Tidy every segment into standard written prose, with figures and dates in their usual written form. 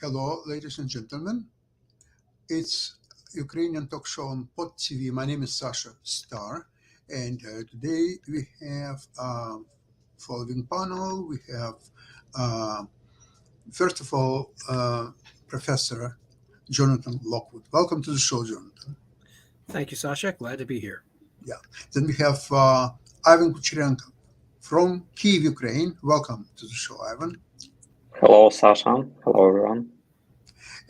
Hello, ladies and gentlemen. It's Ukrainian talk show on Pod TV. My name is Sasha Star, and today we have following panel. We have, first of all, Professor Jonathan Lockwood. Welcome to the show, Jonathan. Thank you, Sasha. Glad to be here. Yeah. Then we have Ivan Kucherenko from Kyiv, Ukraine. Welcome to the show, Ivan. Hello, Sasha. Hello, everyone.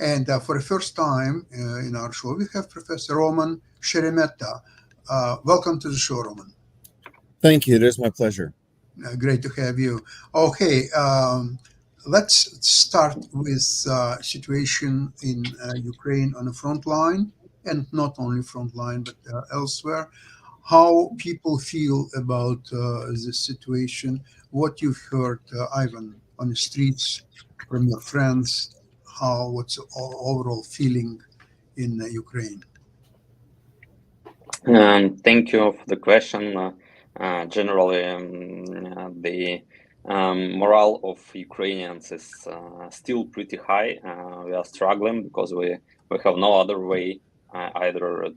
And for the first time in our show, we have Professor Roman Sheremeta. Welcome to the show, Roman. Thank you. It is my pleasure. Great to have you. Okay, let's start with situation in Ukraine on the front line, and not only front line, but elsewhere. How people feel about this situation, what you've heard, Ivan, on the streets from your friends, what's the overall feeling in Ukraine? Thank you for the question. Generally, the morale of Ukrainians is still pretty high. We are struggling because we have no other way either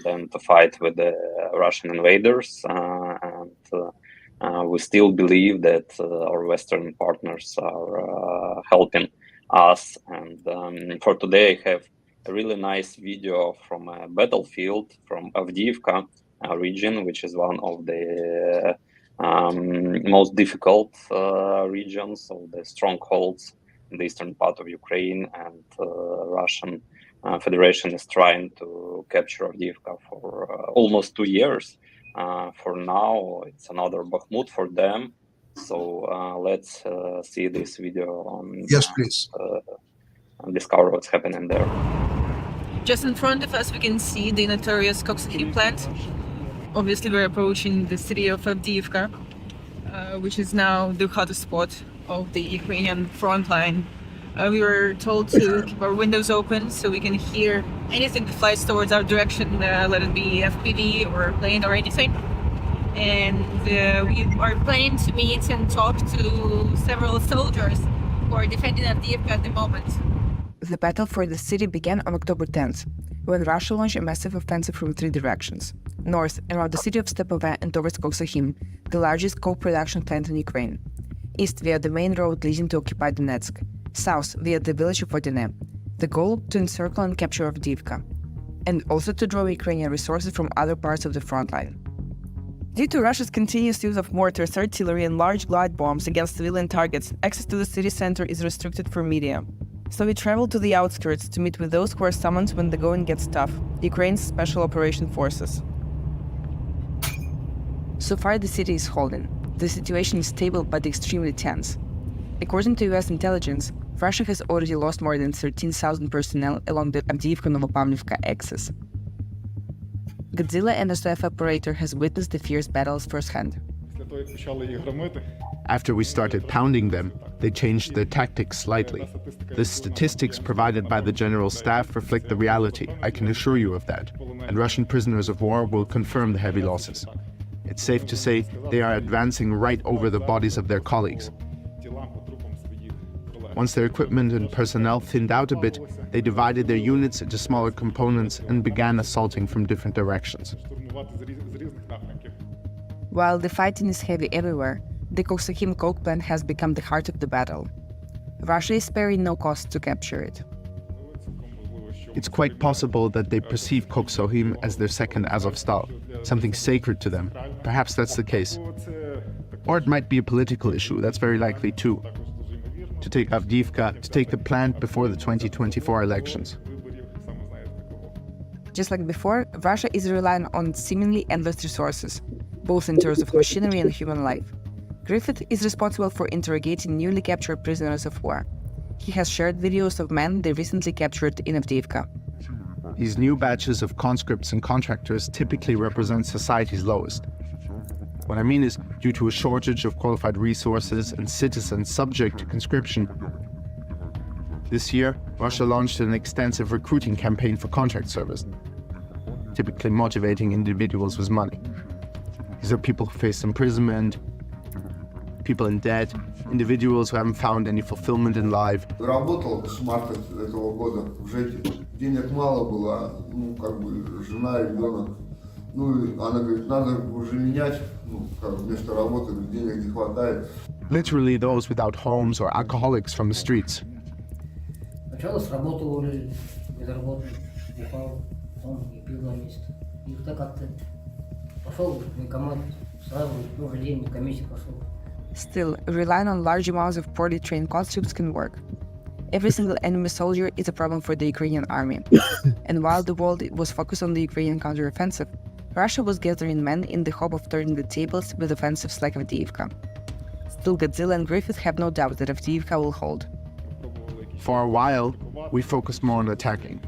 than to fight with the Russian invaders, and we still believe that our Western partners are helping us. And for today, I have a really nice video from a battlefield from Avdiivka region, which is one of the most difficult regions of the strongholds in the eastern part of Ukraine, and Russian Federation is trying to capture Avdiivka for almost 2 years. For now, it's another Bakhmut for them. So let's see this video on, yes, please, and discover what's happening there. Just in front of us, we can see the notorious Coxsackie plant. Obviously, we're approaching the city of Avdiivka, which is now the hottest spot of the Ukrainian front line. We were told to keep our windows open so we can hear anything that flies towards our direction, let it be FPV or plane or anything. And we are planning to meet and talk to several soldiers who are defending Avdiivka at the moment. The battle for the city began on October 10th, when Russia launched a massive offensive from 3 directions: north, around the city of Stepove, and towards Coxsackie, the largest coke production plant in Ukraine; east, via the main road leading to occupied Donetsk; south, via the village of Vodine. The goal, to encircle and capture Avdiivka, and also to draw Ukrainian resources from other parts of the front line. Due to Russia's continuous use of mortars, artillery, and large glide bombs against civilian targets, access to the city center is restricted for media. So we travel to the outskirts to meet with those who are summoned when the going gets tough, Ukraine's Special Operation Forces. So far, the city is holding. The situation is stable but extremely tense. According to US intelligence, Russia has already lost more than 13,000 personnel along the Avdiivka-Novopavlivka axis. Godzilla, an SOF operator, has witnessed the fierce battles firsthand. After we started pounding them, they changed their tactics slightly. The statistics provided by the General Staff reflect the reality, I can assure you of that, and Russian prisoners of war will confirm the heavy losses. It's safe to say they are advancing right over the bodies of their colleagues. Once their equipment and personnel thinned out a bit, they divided their units into smaller components and began assaulting from different directions. While the fighting is heavy everywhere, the Coxsackie coke plant has become the heart of the battle. Russia is sparing no cost to capture it. It's quite possible that they perceive Coxsackie as their second Azovstal, something sacred to them. Perhaps that's the case. Or it might be a political issue, that's very likely too. To take Avdiivka, to take the plant before the 2024 elections. Just like before, Russia is relying on seemingly endless resources. both in terms of machinery and human life. Griffith is responsible for interrogating newly captured prisoners of war. He has shared videos of men they recently captured in Avdiivka. These new batches of conscripts and contractors typically represent society's lowest. What I mean is, due to a shortage of qualified resources and citizens subject to conscription, this year, Russia launched an extensive recruiting campaign for contract service, typically motivating individuals with money. These are people who face imprisonment, people in debt, individuals who haven't found any fulfillment in life. Работал с марта этого года в ЖЭКе. Денег мало было, жена, ребенок. И она говорит, надо уже менять, вместо работы денег не хватает. Literally those without homes or alcoholics from the streets. Сначала с работы уволили, без работы, бухал, потом и пил на месте. И так как-то пошел в военкомат, сразу в тот же день на комиссию пошел. Still, relying on large amounts of poorly trained conscripts can work. Every single enemy soldier is a problem for the Ukrainian army. And while the world was focused on the Ukrainian counteroffensive, Russia was gathering men in the hope of turning the tables with offensives like Avdiivka. Still, Godzilla and Griffith have no doubt that Avdiivka will hold. For a while, we focused more on attacking.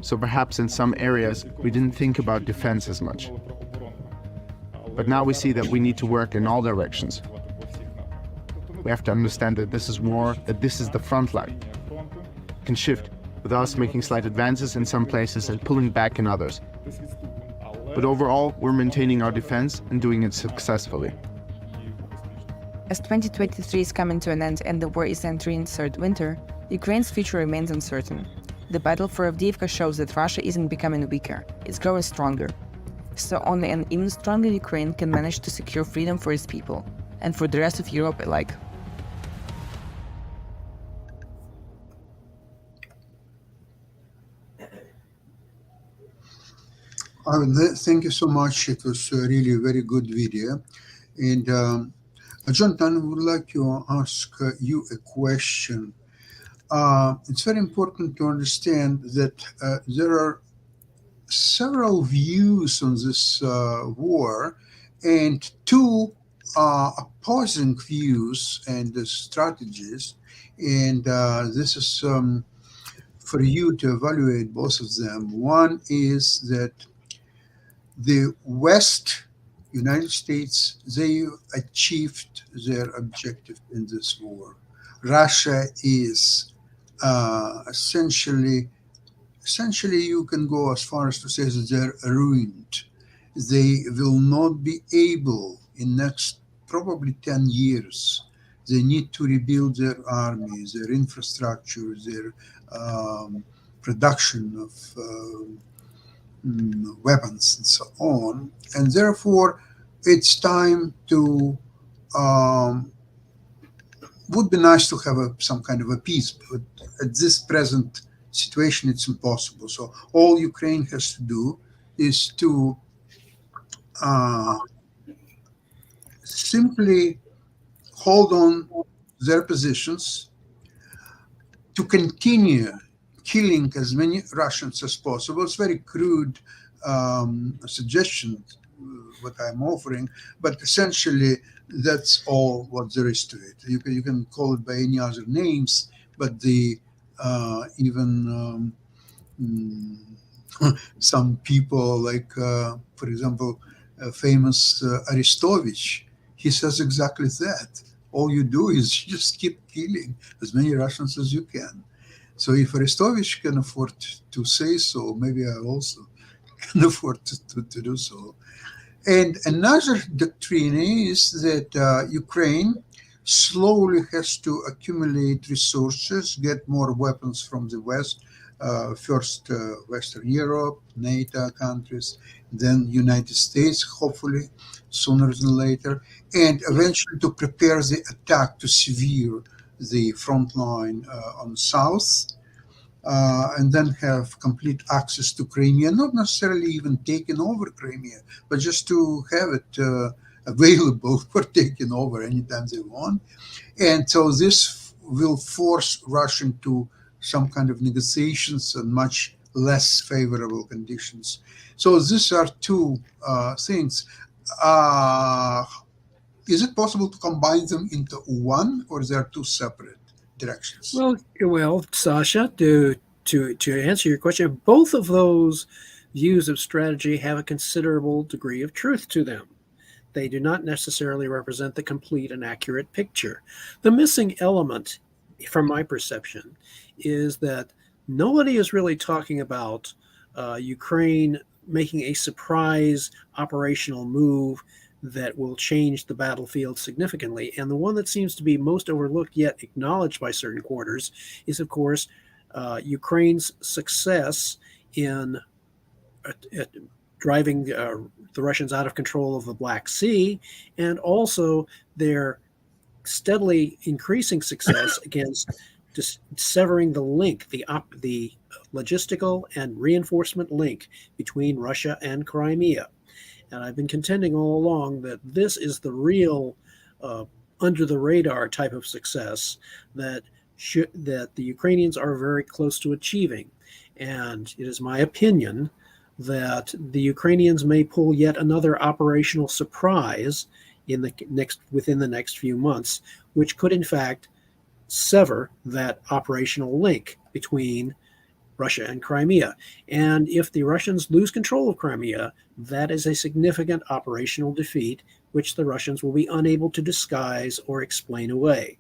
So perhaps in some areas, we didn't think about defense as much. But now we see that we need to work in all directions. We have to understand that this is war, that this is the front line. It can shift, with us making slight advances in some places and pulling back in others. But overall, we're maintaining our defense and doing it successfully. As 2023 is coming to an end and the war is entering its third winter, Ukraine's future remains uncertain. The battle for Avdiivka shows that Russia isn't becoming weaker, it's growing stronger. So only an even stronger Ukraine can manage to secure freedom for its people, and for the rest of Europe alike. Thank you so much. It was really a very good video. And Jonathan, I would like to ask you a question. It's very important to understand that there are several views on this war and two opposing views and strategies. And this is for you to evaluate both of them. One is that the West, United States, they achieved their objective in this war. Russia is essentially you can go as far as to say that they're ruined. They will not be able in next probably 10 years. They need to rebuild their army, their infrastructure, their production of weapons and so on. And therefore, it's time to would be nice to have some kind of a peace, but at this present situation, it's impossible. So all Ukraine has to do is to simply hold on their positions, to continue killing as many Russians as possible. It's very crude suggestion, what I'm offering, but essentially that's all what there is to it. You can call it by any other names, but the even some people like, for example, famous Arestovich, he says exactly that. All you do is just keep killing as many Russians as you can. So if Arestovich can afford to say so, maybe I also can afford to do so. And another doctrine is that Ukraine slowly has to accumulate resources, get more weapons from the West, first Western Europe, NATO countries, then United States, hopefully sooner than later, and eventually to prepare the attack to sever the front line on south, and then have complete access to Crimea, not necessarily even taking over Crimea, but just to have it available for taking over anytime they want. And so this will force Russia into some kind of negotiations and much less favorable conditions. So these are two things. Uh, is it possible to combine them into one, or they are two separate directions? Well, Sasha, to answer your question, both of those views of strategy have a considerable degree of truth to them. They do not necessarily represent the complete and accurate picture. The missing element, from my perception, is that nobody is really talking about Ukraine making a surprise operational move that will change the battlefield significantly. And the one that seems to be most overlooked yet acknowledged by certain quarters is, of course, Ukraine's success in driving the Russians out of control of the Black Sea, and also their steadily increasing success against severing the link, the logistical and reinforcement link between Russia and Crimea. And I've been contending all along that this is the real under the radar type of success that the Ukrainians are very close to achieving. And it is my opinion that the Ukrainians may pull yet another operational surprise within the next few months, which could in fact sever that operational link between Russia and Crimea. And if the Russians lose control of Crimea, that is a significant operational defeat, which the Russians will be unable to disguise or explain away.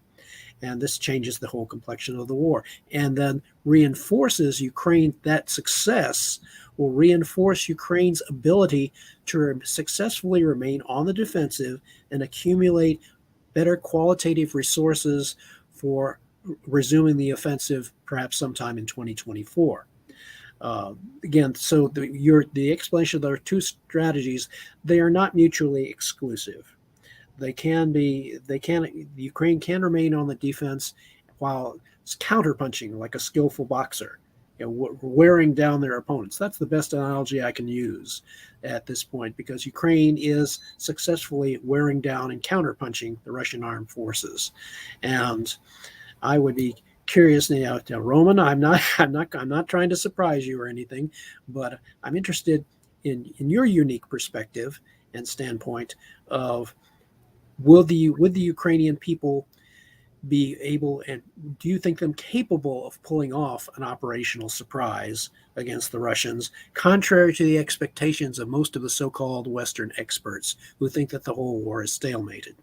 And this changes the whole complexion of the war, and then reinforces Ukraine. That success will reinforce Ukraine's ability to successfully remain on the defensive and accumulate better qualitative resources for resuming the offensive perhaps sometime in 2024. Again, so the explanation of their two strategies, they are not mutually exclusive. Ukraine can remain on the defense while counterpunching like a skillful boxer, wearing down their opponents. That's the best analogy I can use at this point, because Ukraine is successfully wearing down and counterpunching the Russian armed forces. And I would be curious now, Roman. I'm not trying to surprise you or anything, but I'm interested in your unique perspective and standpoint of would the Ukrainian people be able, and do you think them capable of pulling off an operational surprise against the Russians, contrary to the expectations of most of the so-called Western experts who think that the whole war is stalemated?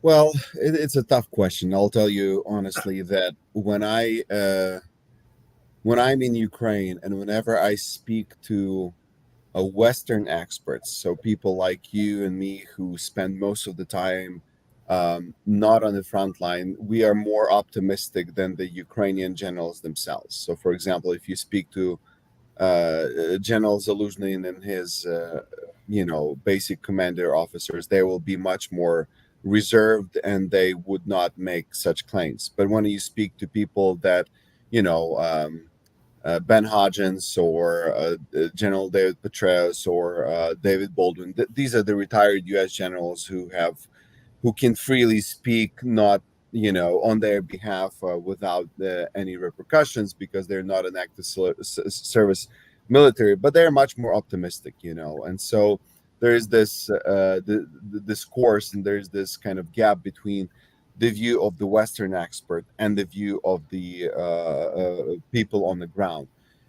Well, it's a tough question. I'll tell you honestly that when I'm in Ukraine and whenever I speak to Western experts, so people like you and me who spend most of the time not on the front line, we are more optimistic than the Ukrainian generals themselves. So, for example, if you speak to General Zaluzhny and his, basic commander officers, they will be much more reserved and they would not make such claims. But when you speak to people that, Ben Hodgins or General David Petraeus or David Baldwin, these are the retired U.S. generals who can freely speak, not on their behalf without any repercussions, because they're not an active service military, but they're much more optimistic, and so there's this discourse and there's this kind of gap between the view of the Western expert and the view of the people on the ground.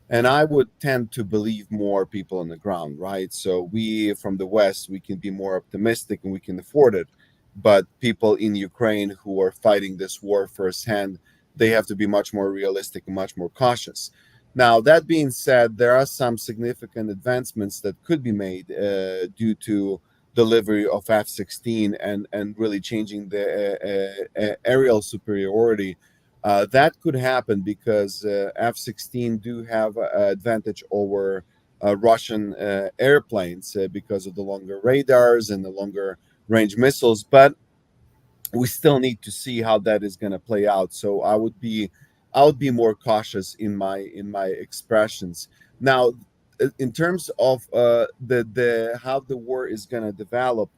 And I would tend to believe more people on the ground, right? So we from the West, we can be more optimistic and we can afford it. But people in Ukraine who are fighting this war firsthand, they have to be much more realistic and much more cautious. Now, that being said, there are some significant advancements that could be made due to delivery of F-16 and really changing the aerial superiority. That could happen because F-16 do have an advantage over Russian airplanes because of the longer radars and the longer range missiles, but we still need to see how that is going to play out. So I would be more cautious in my expressions. Now, in terms of the how the war is going to develop,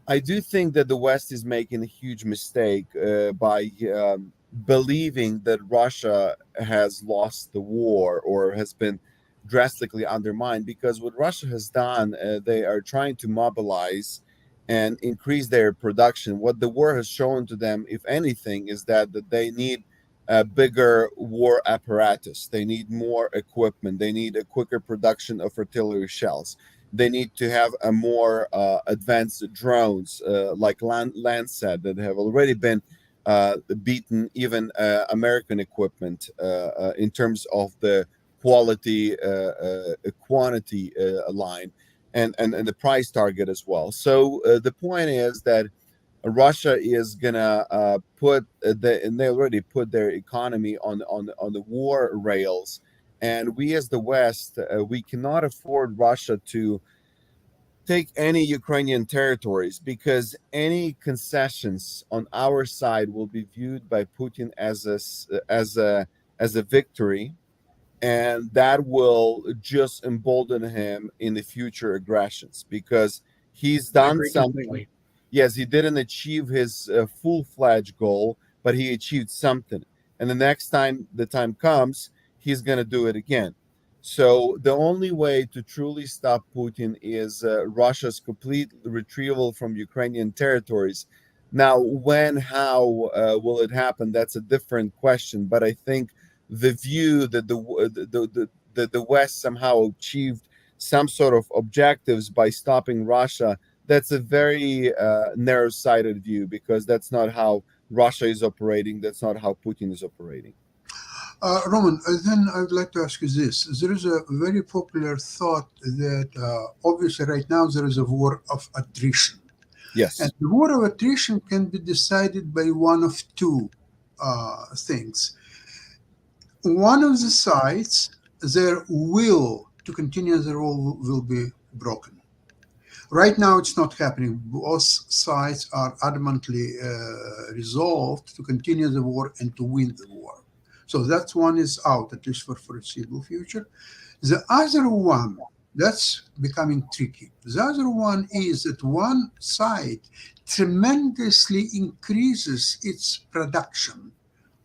I do think that the West is making a huge mistake by believing that Russia has lost the war or has been drastically undermined, because what Russia has done, they are trying to mobilize and increase their production. What the war has shown to them, if anything, is that they need a bigger war apparatus. They need more equipment. They need a quicker production of artillery shells. They need to have a more advanced drones like Landsat that have already been beaten even American equipment in terms of the quality, quantity line, and the price target as well. So the point is that Russia is gonna and they already put their economy on the war rails, and we as the West, we cannot afford Russia to take any Ukrainian territories, because any concessions on our side will be viewed by Putin as a victory, and that will just embolden him in the future aggressions, because he's I done agree something. completely. Yes, he didn't achieve his full-fledged goal, but he achieved something. And the next time the time comes, he's going to do it again. So the only way to truly stop Putin is Russia's complete retrieval from Ukrainian territories. Now, when, how will it happen? That's a different question. But I think the view that the West somehow achieved some sort of objectives by stopping Russia, that's a very narrow-sighted view, because that's not how Russia is operating. That's not how Putin is operating. Roman, then I would like to ask you this. There is a very popular thought that obviously right now there is a war of attrition. Yes. And the war of attrition can be decided by one of two things. One of the sides, their will to continue the war will be broken. Right now, it's not happening. Both sides are adamantly resolved to continue the war and to win the war. So that one is out, at least for foreseeable future. The other one, that's becoming tricky. The other one is that one side tremendously increases its production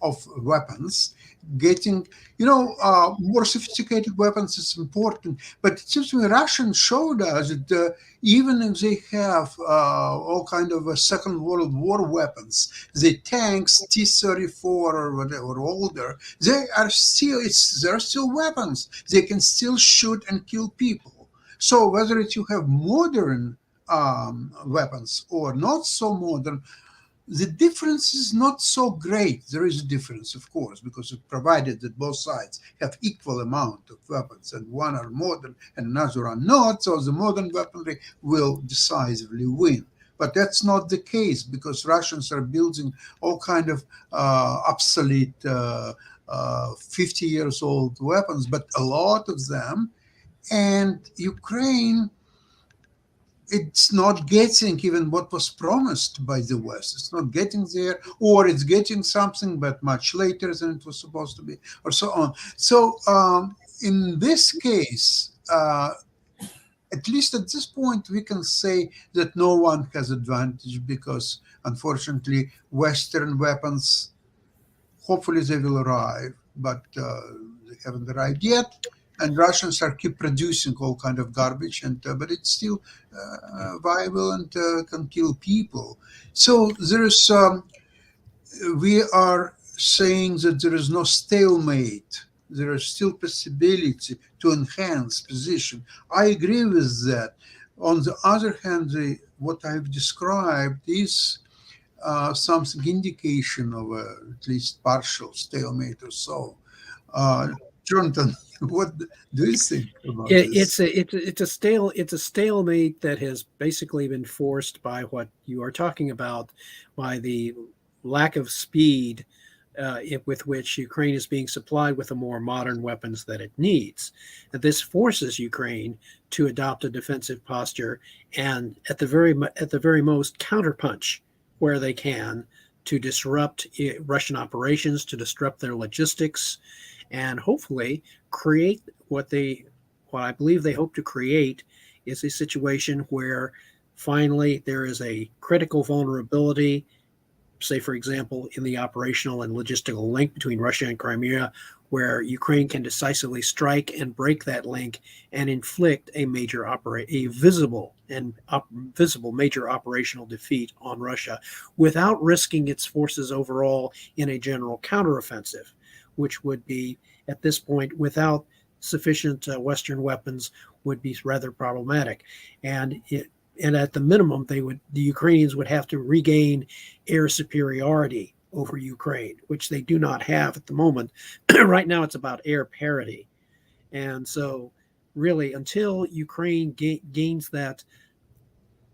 of weapons, getting, more sophisticated weapons is important. But it seems to me Russians showed us that even if they have all kind of Second World War weapons, the tanks T-34 or whatever, or older, they're still weapons. They can still shoot and kill people. So whether you have modern weapons or not so modern, the difference is not so great. There is a difference, of course, because it provided that both sides have equal amount of weapons, and one are modern and another are not, so the modern weaponry will decisively win. But that's not the case, because Russians are building all kind of obsolete 50 years old weapons, but a lot of them. And Ukraine, it's not getting even what was promised by the West. It's not getting there, or it's getting something, but much later than it was supposed to be, or so on. So in this case, at least at this point, we can say that no one has advantage, because unfortunately, Western weapons, hopefully they will arrive, but they haven't arrived yet. And Russians keep producing all kind of garbage, but it's still viable and can kill people. So there is, we are saying that there is no stalemate. There is still possibility to enhance position. I agree with that. On the other hand, what I've described is something indication of at least partial stalemate or so. Jonathan, what do you think about this? It's a stalemate that has basically been forced by what you are talking about, by the lack of speed with which Ukraine is being supplied with the more modern weapons that it needs. And this forces Ukraine to adopt a defensive posture, and at the very most counterpunch where they can to disrupt Russian operations, to disrupt their logistics, and hopefully create what I believe they hope to create is a situation where finally there is a critical vulnerability say, for example, in the operational and logistical link between Russia and Crimea, where Ukraine can decisively strike and break that link and inflict a visible major operational defeat on Russia without risking its forces overall in a general counteroffensive, which would be, at this point, without sufficient Western weapons, would be rather problematic. And at the minimum, the Ukrainians would have to regain air superiority over Ukraine, which they do not have at the moment. Right now, it's about air parity. And so really, until Ukraine gains that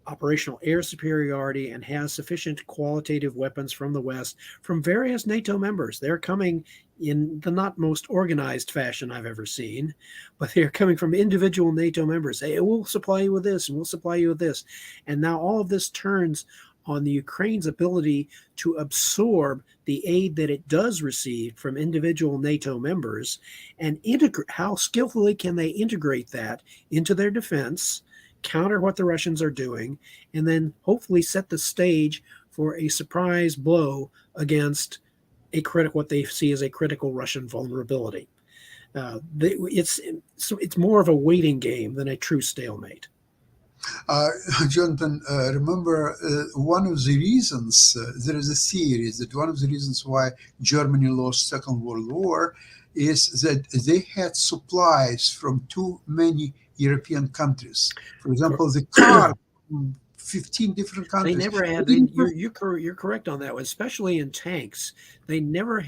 operational air superiority and has sufficient qualitative weapons from the West, from various NATO members, they're coming in the not most organized fashion I've ever seen, but they're coming from individual NATO members. Hey, we'll supply you with this, and we'll supply you with this. And now all of this turns on the Ukraine's ability to absorb the aid that it does receive from individual NATO members and how skillfully can they integrate that into their defense, counter what the Russians are doing, and then hopefully set the stage for a surprise blow against what they see as a critical Russian vulnerability. It's more of a waiting game than a true stalemate. Jonathan, remember one of the reasons, there is a theory that one of the reasons why Germany lost Second World War is that they had supplies from too many European countries. For example, the car, 15 different countries. They never had. You're correct on that, especially in tanks. They never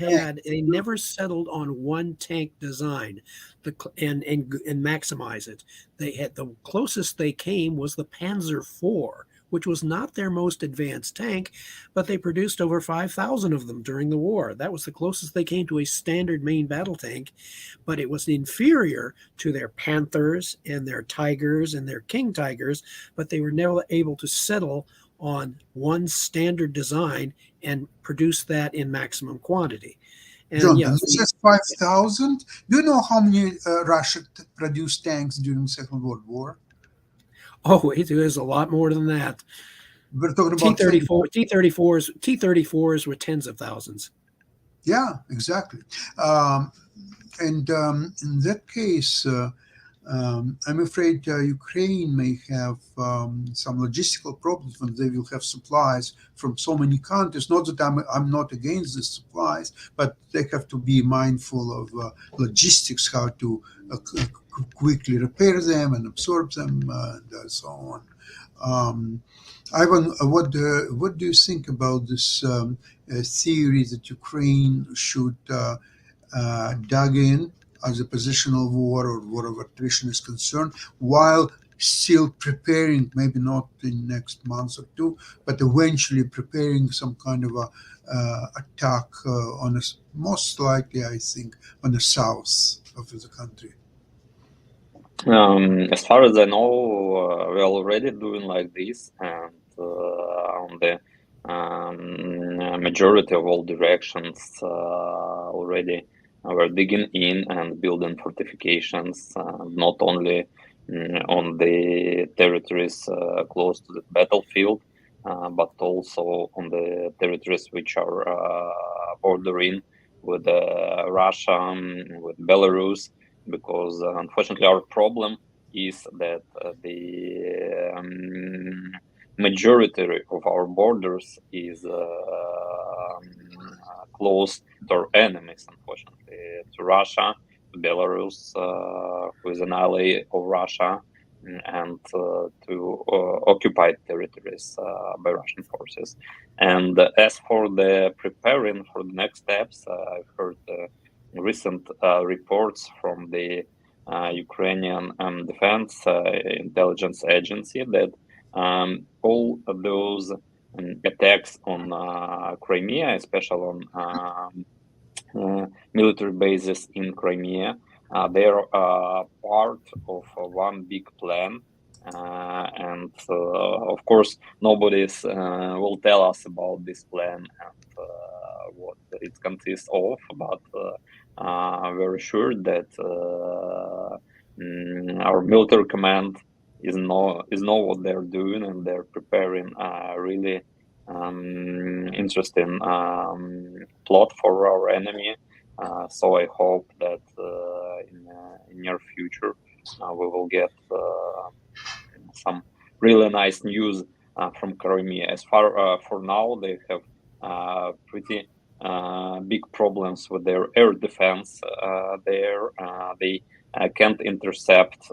settled on one tank design, and maximize it. They had, the closest they came was the Panzer IV, which was not their most advanced tank, but they produced over 5,000 of them during the war. That was the closest they came to a standard main battle tank, but it was inferior to their Panthers and their Tigers and their King Tigers, but they were never able to settle on one standard design and produce that in maximum quantity. And John, yes, you said 5,000. Do you know how many Russia produced tanks during the Second World War? oh, it is a lot more than that. We're talking about T-34s were tens of thousands. Yeah, exactly. In that case, I'm afraid Ukraine may have some logistical problems when they will have supplies from so many countries. Not that I'm not against the supplies, but they have to be mindful of logistics, how to quickly repair them and absorb them, and so on. Ivan, what do you think about this theory that Ukraine should dug in as a positional war or war of attrition is concerned, while still preparing, maybe not in next month or two, but eventually preparing some kind of a attack most likely, I think, on the south of the country? As far as I know, we're already doing like this, and on the majority of all directions already we're digging in and building fortifications, not only on the territories close to the battlefield, but also on the territories which are bordering with Russia, with Belarus, because unfortunately our problem is that the majority of our borders is close to our enemies, unfortunately, to Russia, to Belarus, who is an ally of Russia, and to occupied territories by Russian forces. And as for the preparing for the next steps, I've heard recent reports from the Ukrainian Defense Intelligence Agency that all of those attacks on Crimea, especially on military bases in Crimea, they are part of one big plan. And of course, nobody will tell us about this plan and what it consists of, but we're sure that our military command is know what they're doing, and they're preparing really interesting plot for our enemy. So I hope that in near future we will get some really nice news from Crimea. As far for now, they have pretty big problems with their air defense there. They can't intercept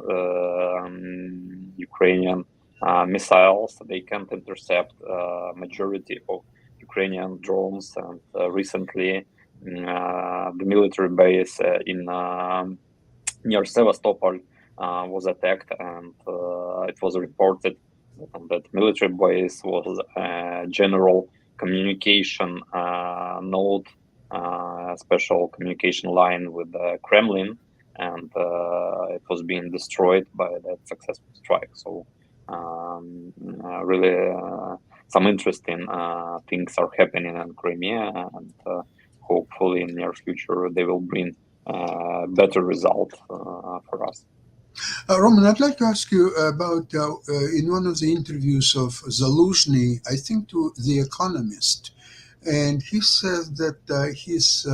Ukrainian missiles. They can't intercept majority of Ukrainian drones. And recently, the military base in near Sevastopol was attacked, and it was reported that military base was a general communication node, special communication line with the Kremlin, and it was being destroyed by that successful strike. So really some interesting things are happening in Crimea, and hopefully in near future they will bring better result for us. Roman, I'd like to ask you about in one of the interviews of Zaluzhny, I think to The Economist, and he said that his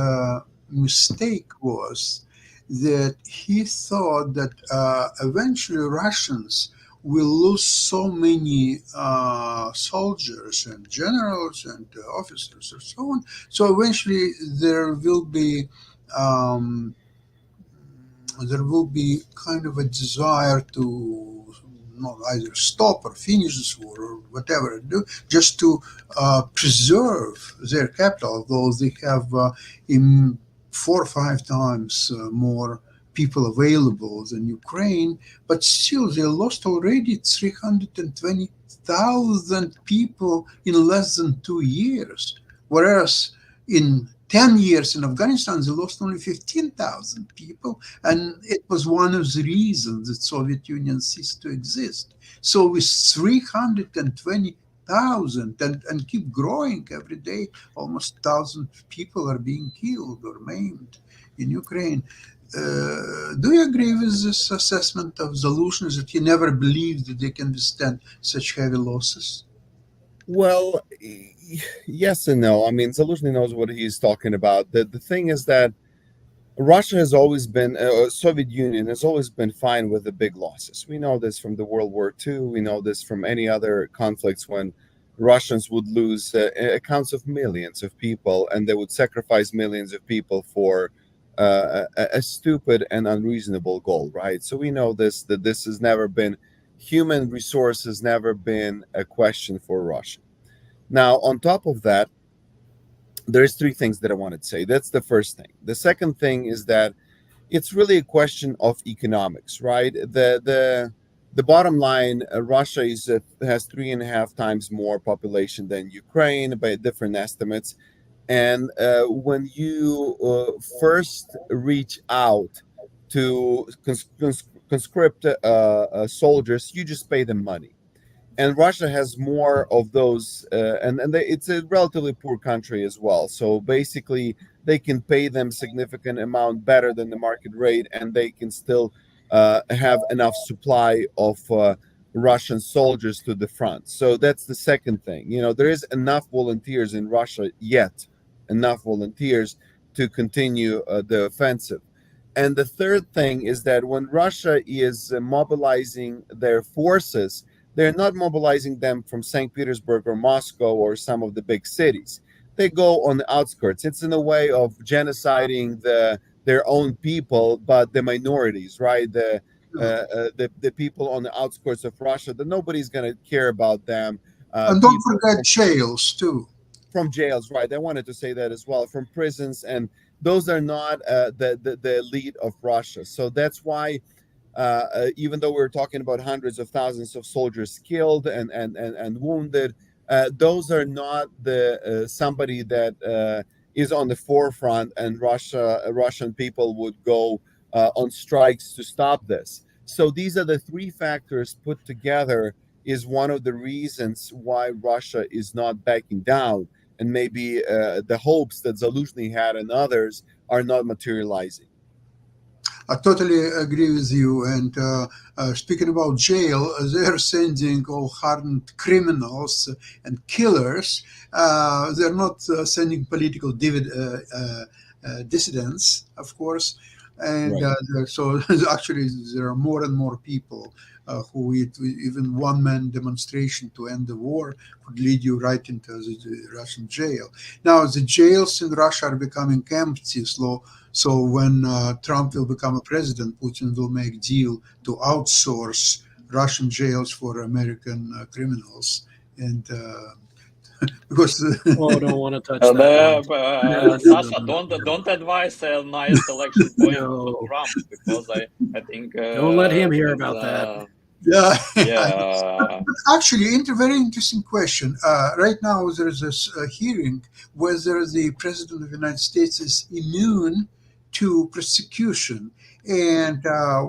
mistake was that he thought that eventually Russians will lose so many soldiers and generals and officers and so on. So eventually there will be kind of a desire to not either stop or finish this war or whatever do, just to preserve their capital, though they have in 4 or 5 times more people available than Ukraine, but still they lost already 320,000 people in less than 2 years, whereas in 10 years in Afghanistan, they lost only 15,000 people, and it was one of the reasons that Soviet Union ceased to exist. So with 320,000 and keep growing every day, almost 1,000 people are being killed or maimed in Ukraine. Do you agree with this assessment of Zaluzhny that he never believed that they can withstand such heavy losses? Well, yes and no. I mean, Zaluzhny knows what he's talking about. The thing is that Russia has always been, Soviet Union has always been fine with the big losses. We know this from the World War II. We know this from any other conflicts when Russians would lose accounts of millions of people, and they would sacrifice millions of people for a stupid and unreasonable goal, right? So we know this, that this has never been, human resource has never been a question for Russia. Now, on top of that, there's 3 things that I wanted to say. That's the first thing. The second thing is that it's really a question of economics, right? The bottom line, Russia has 3.5 times more population than Ukraine by different estimates. And when you first reach out to conscript soldiers, you just pay them money. And Russia has more of those, and it's a relatively poor country as well. So basically, they can pay them significant amount better than the market rate, and they can still have enough supply of Russian soldiers to the front. So that's the second thing. You know, there is enough volunteers in Russia yet, enough volunteers to continue the offensive. And the third thing is that when Russia is mobilizing their forces, they're not mobilizing them from St. Petersburg or Moscow or some of the big cities. They go on the outskirts. It's in a way of genociding their own people, but the minorities, right? The people on the outskirts of Russia, that nobody's going to care about them. And don't forget jails too. From jails, right? I wanted to say that as well. From prisons, and those are not the elite of Russia. So that's why. Even though we're talking about hundreds of thousands of soldiers killed and wounded, those are not the somebody that is on the forefront, and Russian people would go on strikes to stop this. So these are the 3 factors put together is one of the reasons why Russia is not backing down, and maybe the hopes that Zaluzhny had and others are not materializing. I totally agree with you. And speaking about jail, they're sending all hardened criminals and killers. They're not sending political dissidents, of course. And so actually, there are more and more people who even one-man demonstration to end the war could lead you right into the Russian jail. Now, the jails in Russia are becoming empty slow. So when Trump will become a president, Putin will make deal to outsource Russian jails for American criminals. And because Oh, I don't want to touch that one. Sasha, don't advise a nice election point No. to Trump, because I think Don't let him hear about that. yeah, Yeah, actually, very interesting question. Right now, there is this hearing whether the president of the United States is immune to prosecution, and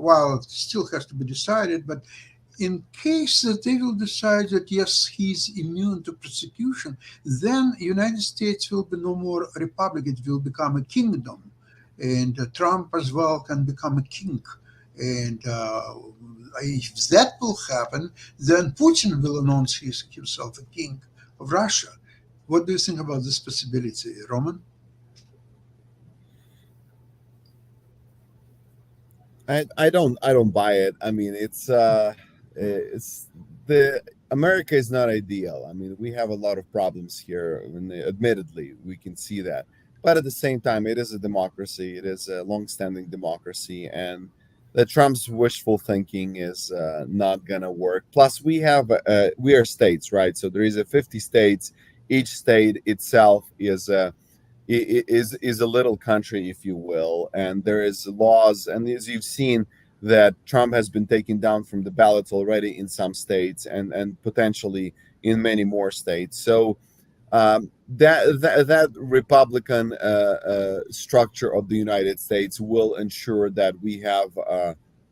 while it still has to be decided, but in case that they will decide that yes, he's immune to prosecution, then United States will be no more a republic; it will become a kingdom, and Trump as well can become a king. And if that will happen, then Putin will announce himself a king of Russia. What do you think about this possibility, Roman? I don't buy it. I mean, it's the America is not ideal. I mean, we have a lot of problems here, and admittedly, we can see that. But at the same time, it is a democracy. It is a long-standing democracy, and the Trump's wishful thinking is not gonna work. Plus, we are states, right? So there is a 50 states. Each state itself is a little country, if you will, and there is laws. And as you've seen, that Trump has been taken down from the ballots already in some states, and potentially in many more states. So that Republican structure of the United States will ensure that we have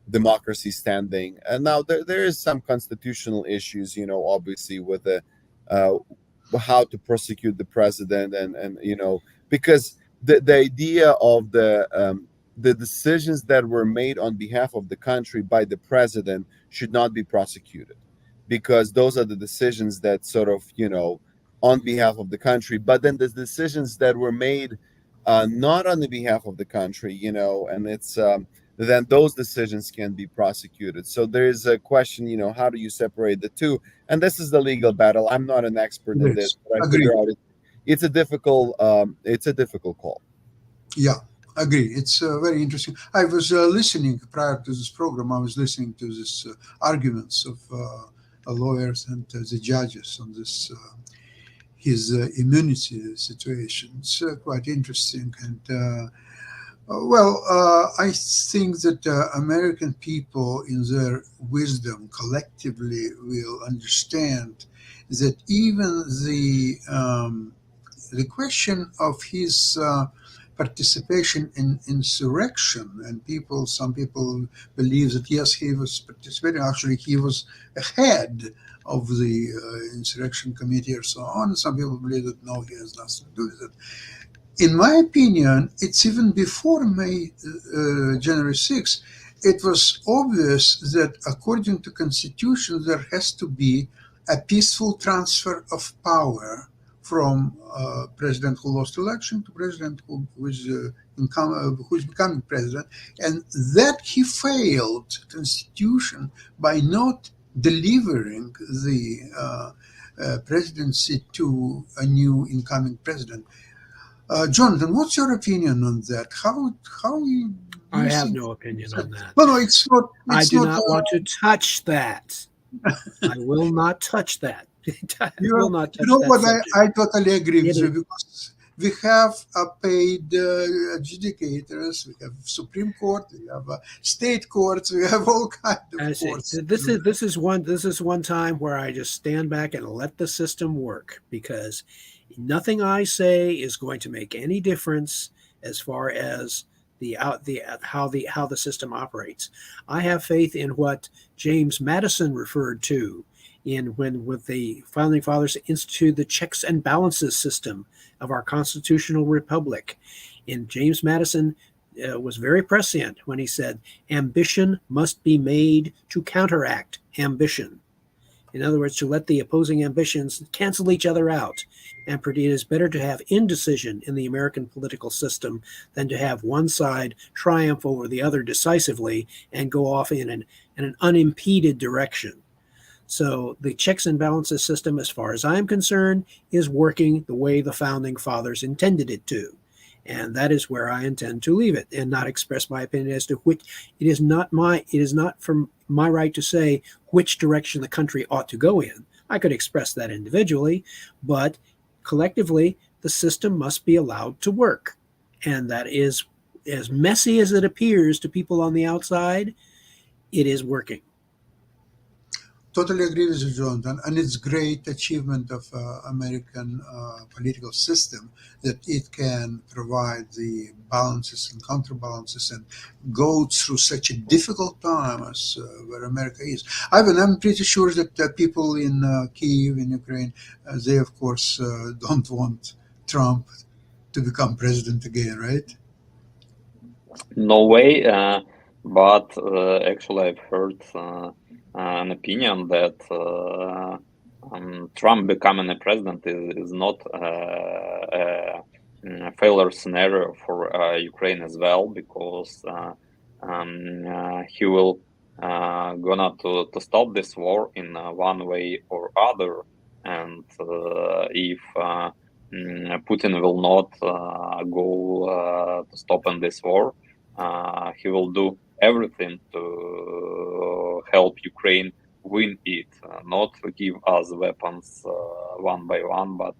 democracy standing. And now there is some constitutional issues, obviously with the how to prosecute the president, and because the idea of the decisions that were made on behalf of the country by the president should not be prosecuted, because those are the decisions that sort of on behalf of the country. But then the decisions that were made not on the behalf of the country, and it's then those decisions can be prosecuted. So there's a question, how do you separate the two? And this is the legal battle. I'm not an expert in this, but I figure out it's a difficult call. Yeah, agree. It's very interesting. I was listening prior to this program. I was listening to this arguments of lawyers and the judges on this his immunity situation. It's quite interesting. And I think that American people, in their wisdom, collectively will understand that even the question of his participation in insurrection, and some people believe that yes, he was participating. Actually, he was ahead of the insurrection committee or so on. Some people believe that no, he has nothing to do with it. In my opinion, it's even before January 6th, it was obvious that according to Constitution, there has to be a peaceful transfer of power from president who lost election to president who's becoming president, and that he failed Constitution by not delivering the presidency to a new incoming president. Jonathan, what's your opinion on that? How I have no opinion on that. No, it's not. I do not want to touch that. I will not touch that. I will not touch that what? subject. I totally agree with you, because we have paid adjudicators, we have Supreme Court, we have state courts, we have all kinds of courts. This is one time where I just stand back and let the system work, because nothing I say is going to make any difference as far as how the system operates. I have faith in what James Madison referred to with the Founding Fathers instituted the checks and balances system of our constitutional republic. And James Madison was very prescient when he said, ambition must be made to counteract ambition. In other words, to let the opposing ambitions cancel each other out. And it is better to have indecision in the American political system than to have one side triumph over the other decisively and go off in an unimpeded direction. So the checks and balances system, as far as I'm concerned, is working the way the founding fathers intended it to. And that is where I intend to leave it and not express my opinion as to which. It is not from my right to say which direction the country ought to go in. I could express that individually, but collectively, the system must be allowed to work. And that is, as messy as it appears to people on the outside, it is working. Totally agree with you, Jonathan. And it's great achievement of American political system that it can provide the balances and counterbalances and go through such a difficult time as where America is. Ivan, I'm pretty sure that people in Kyiv, in Ukraine, they of course don't want Trump to become president again, right? No way, but actually I've heard an opinion that Trump becoming a president is not a failure scenario for Ukraine as well, because he will gonna to stop this war in one way or other, and if Putin will not go to stop in this war, he will do everything to help Ukraine win it, not give us weapons one by one, but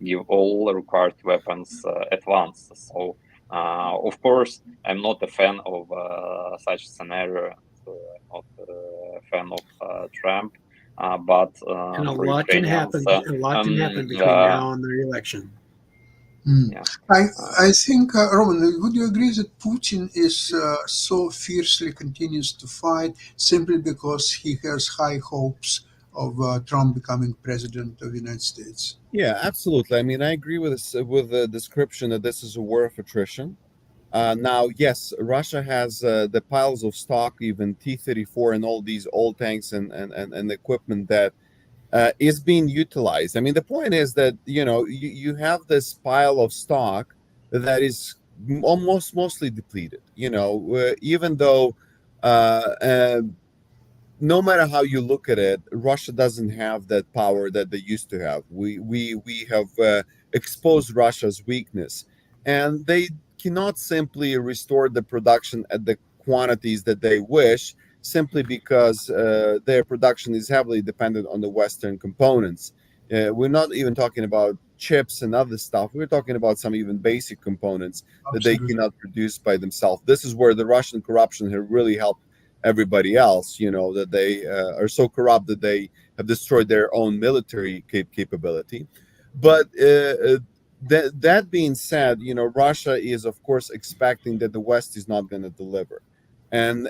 give all the required weapons at once. So, of course, I'm not a fan of such scenario. Not a fan of Trump, but And a for lot can Ukrainians, happen. A lot can happen between now and the election. yeah. I think, Roman, would you agree that Putin is so fiercely continues to fight simply because he has high hopes of Trump becoming president of the United States? Yeah, absolutely. I mean, I agree with this, with the description that this is a war of attrition. Now, yes, Russia has the piles of stock, even T-34 and all these old tanks and equipment that is being utilized. I mean, the point is that, you know, you have this pile of stock that is almost mostly depleted, you know, even though no matter how you look at it, Russia doesn't have that power that they used to have. We have exposed Russia's weakness, and they cannot simply restore the production at the quantities that they wish, simply because their production is heavily dependent on the Western components. We're not even talking about chips and other stuff. We're talking about some even basic components that they cannot produce by themselves. This is where the Russian corruption has really helped everybody else, you know, that they are so corrupt that they have destroyed their own military capability. But that being said, you know, Russia is, of course, expecting that the West is not going to deliver. And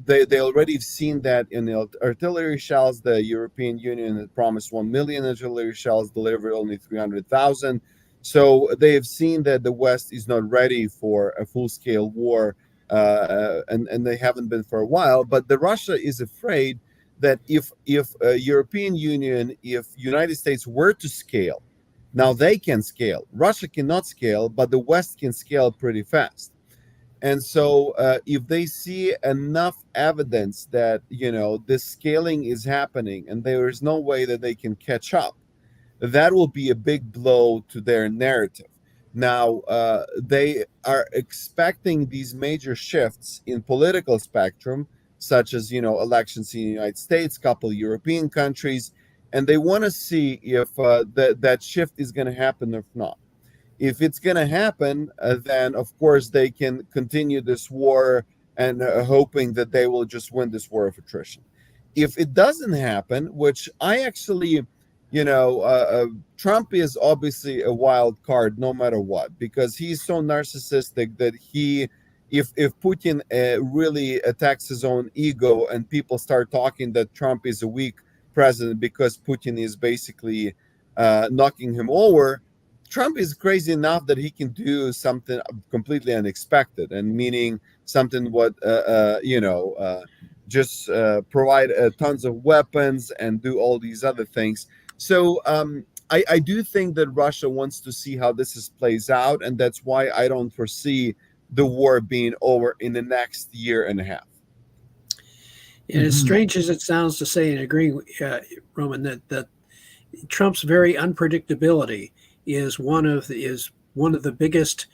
they already have seen that in the artillery shells. The European Union had promised 1 million artillery shells, delivered only 300,000. So they have seen that the West is not ready for a full-scale war, and they haven't been for a while. But the Russia is afraid that if European Union, if United States were to scale, now they can scale. Russia cannot scale, but the West can scale pretty fast. And so if they see enough evidence that, you know, this scaling is happening and there is no way that they can catch up, that will be a big blow to their narrative. Now, they are expecting these major shifts in political spectrum, such as, you know, elections in the United States, couple of European countries, and they want to see if that shift is going to happen or not. If it's going to happen, then of course they can continue this war and hoping that they will just win this war of attrition. If it doesn't happen, which I actually, you know, Trump is obviously a wild card no matter what, because he's so narcissistic that if Putin really attacks his own ego and people start talking that Trump is a weak president because Putin is basically knocking him over, Trump is crazy enough that he can do something completely unexpected, and meaning something what just provide tons of weapons and do all these other things. So I do think that Russia wants to see how plays out, and that's why I don't foresee the war being over in the next year and a half. And as strange as it sounds to say and agreeing, Roman, that Trump's very unpredictability is one of the biggest,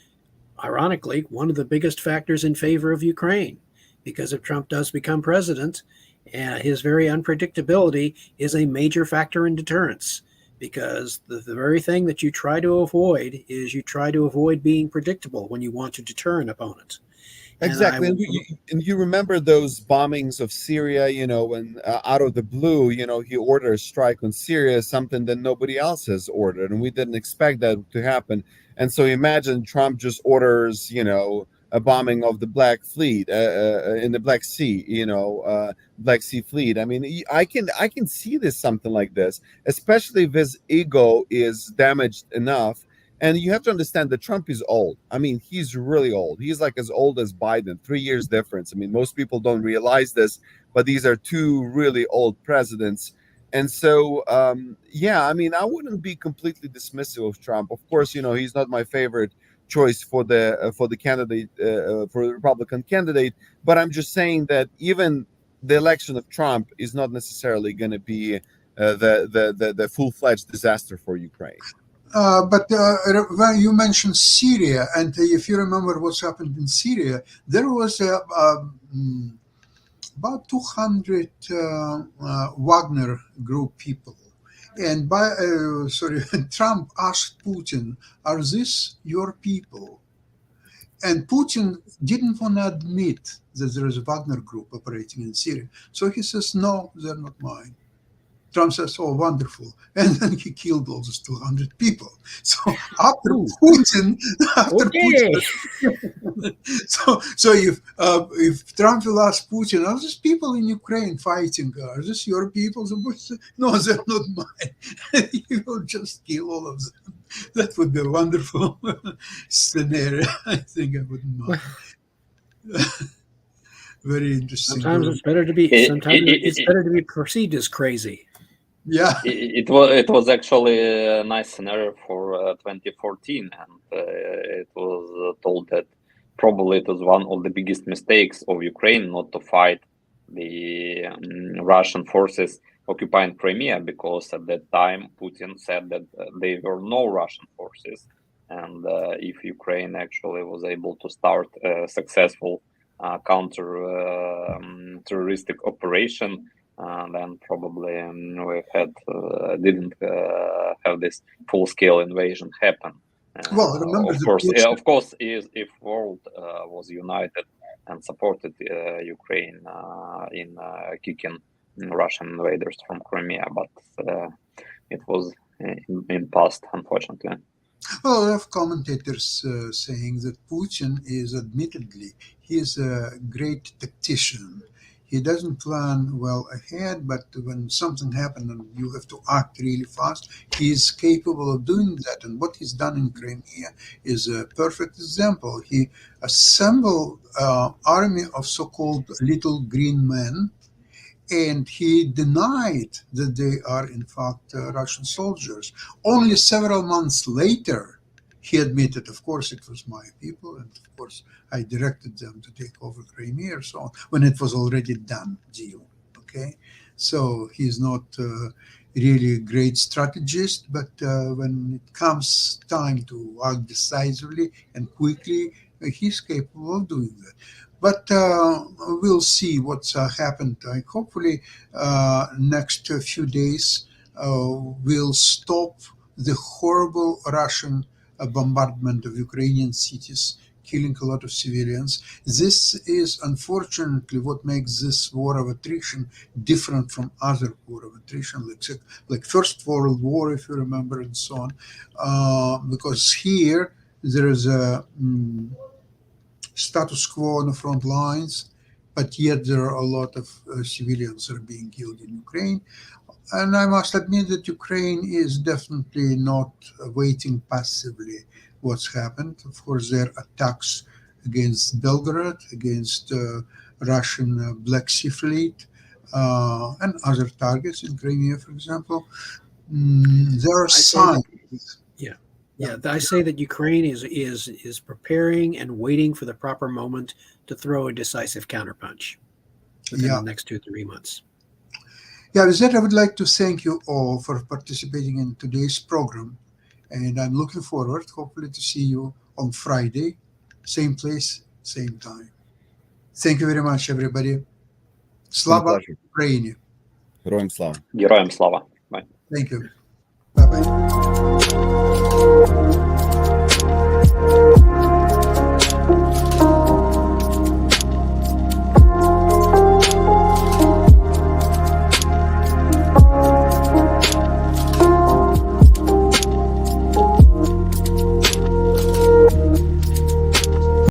ironically, one of the biggest factors in favor of Ukraine. Because if Trump does become president, his very unpredictability is a major factor in deterrence. Because the very thing that you try to avoid is you try to avoid being predictable when you want to deter an opponent. Exactly, and you remember those bombings of Syria, when out of the blue, he ordered a strike on Syria, something that nobody else has ordered, and we didn't expect that to happen. And so imagine Trump just orders, a bombing of the Black Fleet in the Black Sea, Black Sea Fleet. I mean, I can see this something like this, especially if his ego is damaged enough. And you have to understand that Trump is old. I mean, he's really old. He's like as old as Biden, 3 years difference. I mean, most people don't realize this, but these are two really old presidents. And so, I mean, I wouldn't be completely dismissive of Trump. Of course, he's not my favorite choice for the candidate, for the Republican candidate. But I'm just saying that even the election of Trump is not necessarily going to be the full-fledged disaster for Ukraine. But when you mentioned Syria, and if you remember what's happened in Syria, there was about 200 Wagner group people. And Trump asked Putin, "Are these your people?" And Putin didn't want to admit that there is a Wagner group operating in Syria. So he says, "No, they're not mine." Trump says, "Oh, wonderful." And then he killed all those 200 people. So after Putin, so if Trump will ask Putin, "Are these people in Ukraine fighting? Are these your people?" The Bush says, "No, they're not mine." He will just kill all of them. That would be a wonderful scenario. I think I wouldn't mind. Very interesting. Sometimes it's better to be. Sometimes it's better to be perceived as crazy. Yeah, it was actually a nice scenario for 2014, and it was told that probably it was one of the biggest mistakes of Ukraine not to fight the Russian forces occupying Crimea, because at that time Putin said that there were no Russian forces, and if Ukraine actually was able to start a successful counter terroristic operation, then probably we didn't have this full-scale invasion happen. well, remember, of course, if world was united and supported Ukraine in kicking Russian invaders from Crimea, but it was in past, unfortunately. Well, I have commentators saying that Putin is admittedly, he is a great tactician. He doesn't plan well ahead, but when something happens and you have to act really fast, he is capable of doing that. And what he's done in Crimea is a perfect example. He assembled an army of so-called little green men, and he denied that they are in fact Russian soldiers. Only several months later, he admitted, "Of course, it was my people, and of course, I directed them to take over Crimea," or so on, when it was already done deal. Okay, so he's not really a great strategist, but when it comes time to act decisively and quickly, he's capable of doing that. But we'll see what's happened. Hopefully, next few days will stop the horrible Russian bombardment of Ukrainian cities, killing a lot of civilians. This is unfortunately what makes this war of attrition different from other war of attrition, like First World War, if you remember, and so on. Because here there is a status quo on the front lines, but yet there are a lot of civilians that are being killed in Ukraine. And I must admit that Ukraine is definitely not waiting passively what's happened. Of course, there are attacks against Belgrade, against Russian Black Sea Fleet, and other targets in Crimea, for example. There are I say that- signs. Yeah, I say that Ukraine is preparing and waiting for the proper moment to throw a decisive counterpunch within Yeah. the next 2-3 months. Yeah, with that, I would like to thank you all for participating in today's program. And I'm looking forward, hopefully, to see you on Friday, same place, same time. Thank you very much, everybody. It's been a Slava pleasure. Ukraini. Героям слава. Героям слава. Bye. Thank you. Bye-bye.